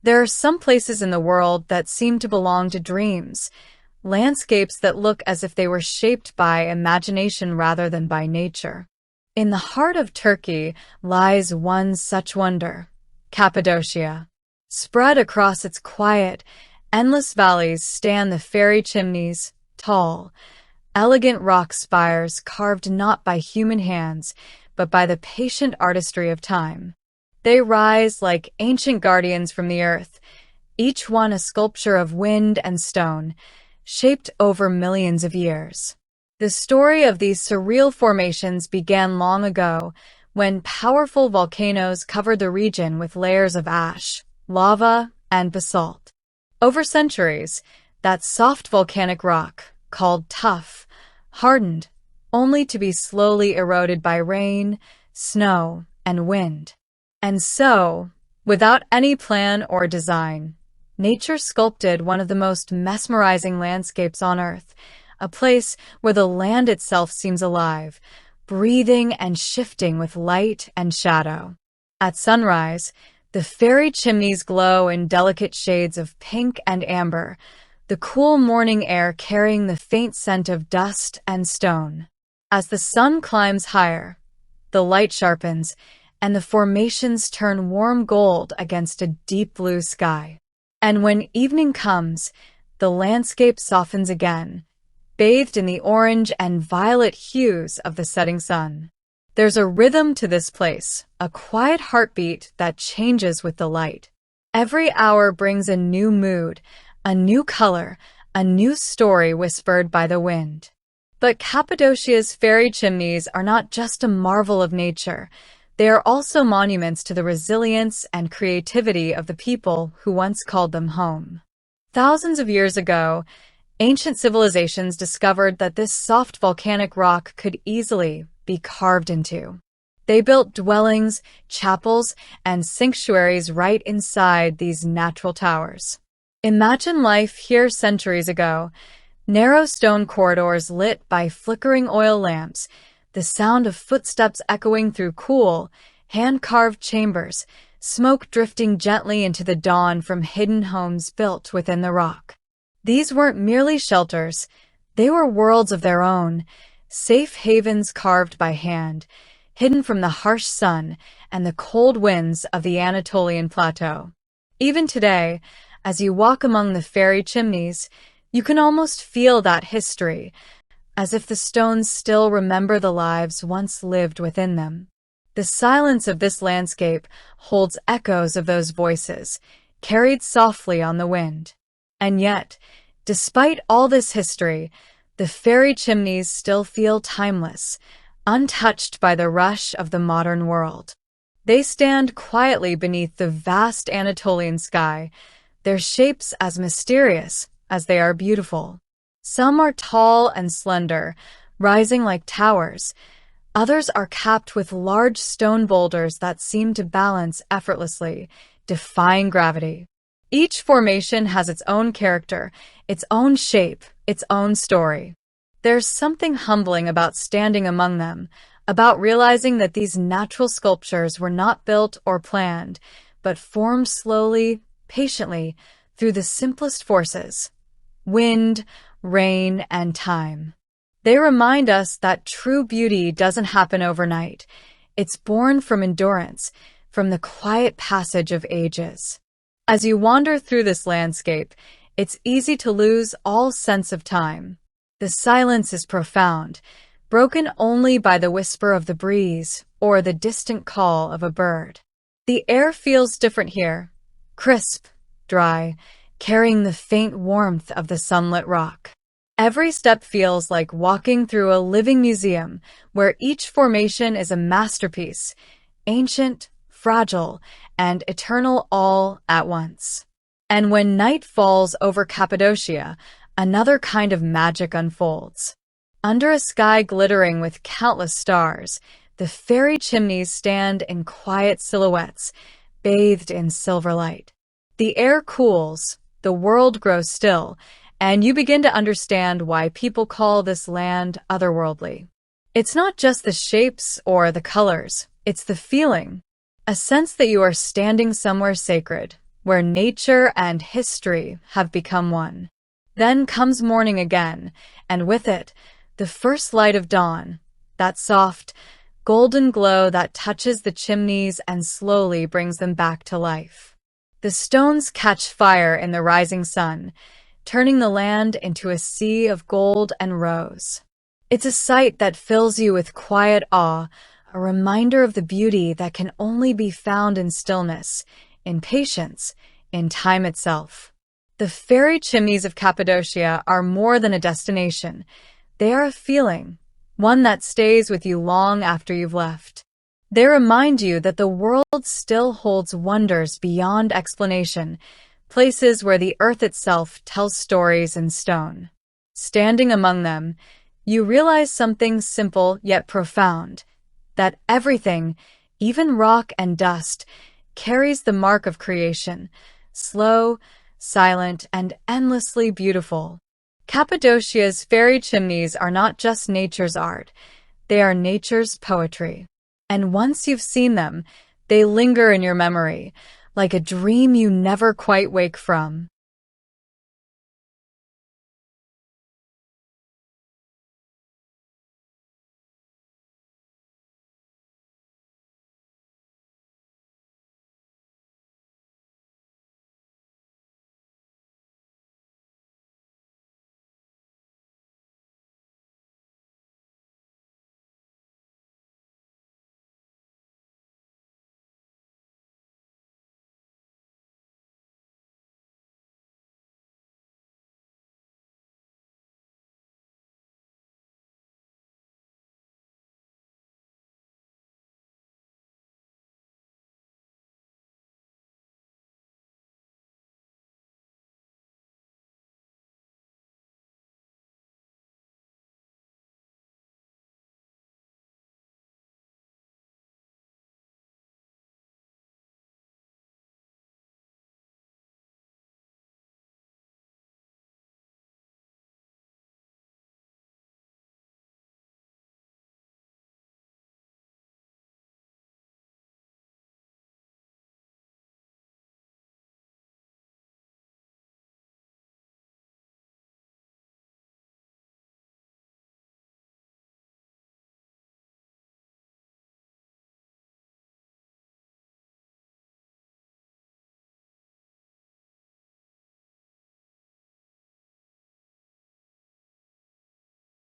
There are some places in the world that seem to belong to dreams, landscapes that look as if they were shaped by imagination rather than by nature. In the heart of Turkey lies one such wonder, Cappadocia. Spread across its quiet, endless valleys stand the fairy chimneys, tall, elegant rock spires carved not by human hands, but by the patient artistry of time. They rise like ancient guardians from the earth, each one a sculpture of wind and stone, shaped over millions of years. The story of these surreal formations began long ago, when powerful volcanoes covered the region with layers of ash, lava, and basalt. Over centuries, that soft volcanic rock, called tuff, hardened, only to be slowly eroded by rain, snow, and wind. And so, without any plan or design, nature sculpted one of the most mesmerizing landscapes on Earth, a place where the land itself seems alive, breathing and shifting with light and shadow. At sunrise, the fairy chimneys glow in delicate shades of pink and amber, the cool morning air carrying the faint scent of dust and stone. As the sun climbs higher, the light sharpens, and the formations turn warm gold against a deep blue sky. And when evening comes, the landscape softens again, bathed in the orange and violet hues of the setting sun. There's a rhythm to this place, a quiet heartbeat that changes with the light. Every hour brings a new mood, a new color, a new story whispered by the wind. But Cappadocia's fairy chimneys are not just a marvel of nature. They are also monuments to the resilience and creativity of the people who once called them home. Thousands of years ago, ancient civilizations discovered that this soft volcanic rock could easily be carved into. They built dwellings, chapels, and sanctuaries right inside these natural towers. Imagine life here centuries ago, narrow stone corridors lit by flickering oil lamps, the sound of footsteps echoing through cool, hand-carved chambers, smoke drifting gently into the dawn from hidden homes built within the rock. These weren't merely shelters, they were worlds of their own, safe havens carved by hand, hidden from the harsh sun and the cold winds of the Anatolian plateau. Even today, as you walk among the fairy chimneys, you can almost feel that history, as if the stones still remember the lives once lived within them. The silence of this landscape holds echoes of those voices, carried softly on the wind. And yet, despite all this history, the fairy chimneys still feel timeless, untouched by the rush of the modern world. They stand quietly beneath the vast Anatolian sky, their shapes as mysterious as they are beautiful. Some are tall and slender, rising like towers. Others are capped with large stone boulders that seem to balance effortlessly, defying gravity. Each formation has its own character, its own shape, its own story. There's something humbling about standing among them, about realizing that these natural sculptures were not built or planned, but formed slowly, patiently, through the simplest forces: wind, rain, and time. They remind us that true beauty doesn't happen overnight. It's born from endurance, from the quiet passage of ages. As you wander through this landscape, it's easy to lose all sense of time. The silence is profound, broken only by the whisper of the breeze or the distant call of a bird. The air feels different here, crisp, dry, carrying the faint warmth of the sunlit rock. Every step feels like walking through a living museum where each formation is a masterpiece, ancient, fragile, and eternal all at once. And when night falls over Cappadocia, another kind of magic unfolds. Under a sky glittering with countless stars, the fairy chimneys stand in quiet silhouettes, bathed in silver light. The air cools, the world grows still, and you begin to understand why people call this land otherworldly. It's not just the shapes or the colors, it's the feeling. A sense that you are standing somewhere sacred, where nature and history have become one. Then comes morning again, and with it, the first light of dawn, that soft, golden glow that touches the chimneys and slowly brings them back to life. The stones catch fire in the rising sun, turning the land into a sea of gold and rose. It's a sight that fills you with quiet awe, a reminder of the beauty that can only be found in stillness, in patience, in time itself. The fairy chimneys of Cappadocia are more than a destination. They are a feeling, one that stays with you long after you've left. They remind you that the world still holds wonders beyond explanation, places where the earth itself tells stories in stone. Standing among them, you realize something simple yet profound, that everything, even rock and dust, carries the mark of creation, slow, silent, and endlessly beautiful. Cappadocia's fairy chimneys are not just nature's art, they are nature's poetry. And once you've seen them, they linger in your memory, like a dream you never quite wake from.